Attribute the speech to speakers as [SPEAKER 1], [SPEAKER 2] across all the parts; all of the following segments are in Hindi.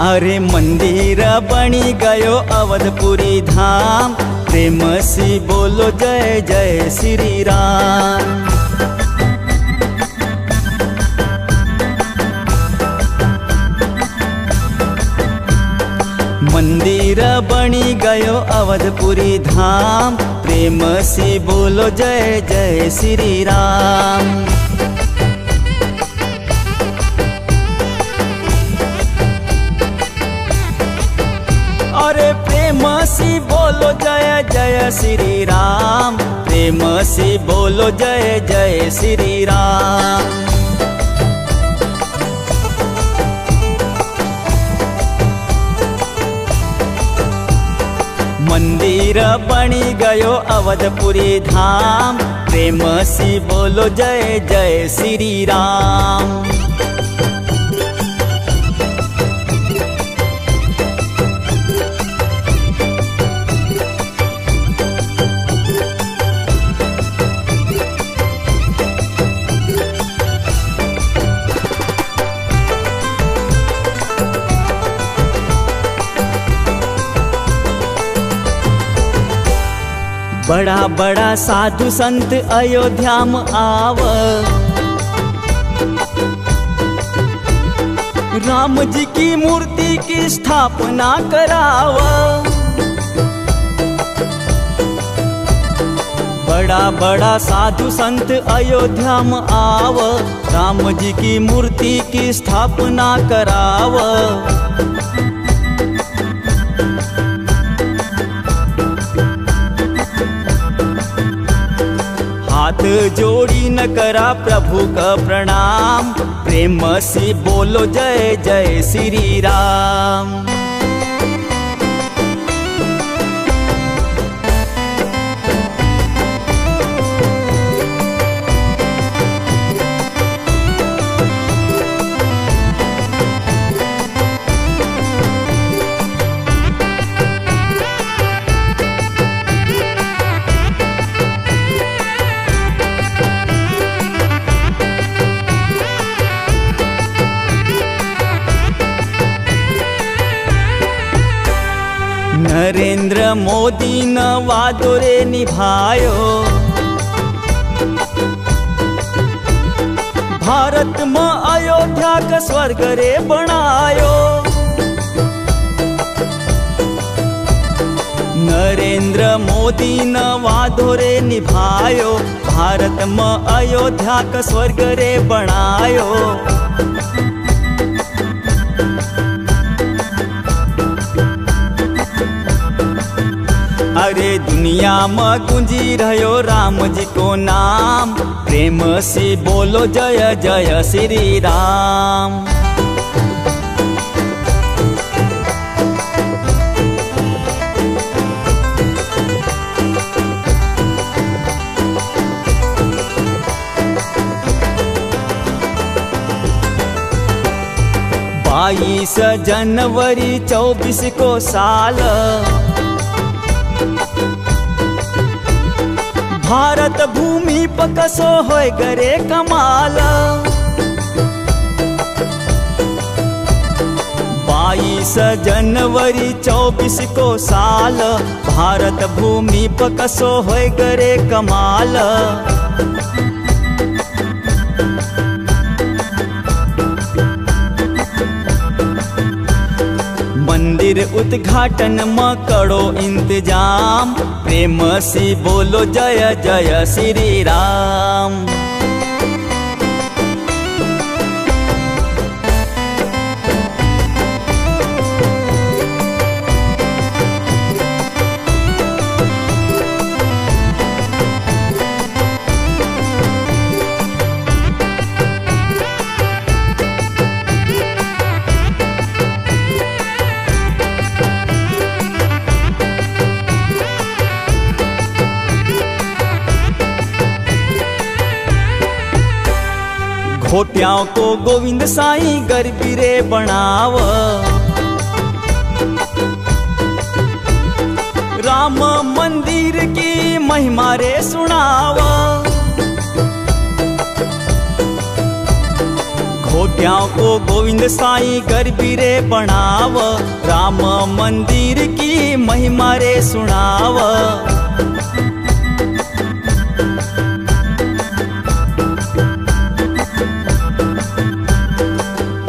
[SPEAKER 1] अरे मंदिर बनी गयो अवधपुरी धाम, प्रेम से बोलो जय जय श्री राम। मंदिर बनी गयो अवधपुरी धाम, प्रेम से बोलो जय जय श्री राम। अरे प्रेम से बोलो जय जय श्री राम, प्रेम से बोलो जय जय श्री राम। मंदिर बनी गयो अवधपुरी धाम, प्रेम से बोलो जय जय श्री राम। बड़ा बड़ा साधु संत अयोध्या में आव, राम जी की मूर्ति की स्थापना कराव। बड़ा बड़ा साधु संत अयोध्या में आव, राम जी की मूर्ति की स्थापना कराव। हाथ जोड़ी न करा प्रभु का प्रणाम, प्रेम से बोलो जय जय श्री राम। नरेंद्र मोदी न वादो रे निभायो, भारत में अयोध्या का स्वर्ग रे बनायो। नरेंद्र मोदी न वादो रे निभायो, भारत में अयोध्या का स्वर्ग रे बनायो। अरे दुनिया में गुंजी रहो राम जी को नाम, प्रेम से बोलो जय जय श्री राम। बाईस जनवरी 24 को साल, भारत भूमि पर कसो होय गरे कमाल। 22 जनवरी 24 को साल, भारत भूमि पर कसो होय गरे कमाल। मंदिर उद्घाटन में करो इंतजाम, प्रेम से बोलो जय जय श्री राम। घोटियाओं को गोविंद साईं गरबी रे बनाव, राम मंदिर की महिमा रे सुनाव। अयोध्या को गोविंद साईं गरबी रे बनाव, राम मंदिर की महिमा रे सुनाव।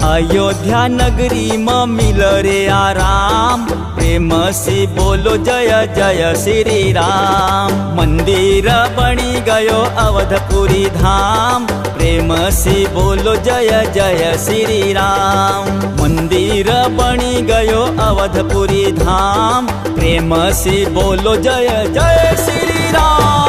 [SPEAKER 1] अयोध्या नगरी में मिल रे आराम, प्रेम से बोलो जय जय श्री राम। मंदिर बनी गयो अवधपुरी धाम, प्रेम से बोलो जय जय श्री राम। मंदिर बनी गयो अवधपुरी धाम, प्रेम से बोलो जय जय श्री राम।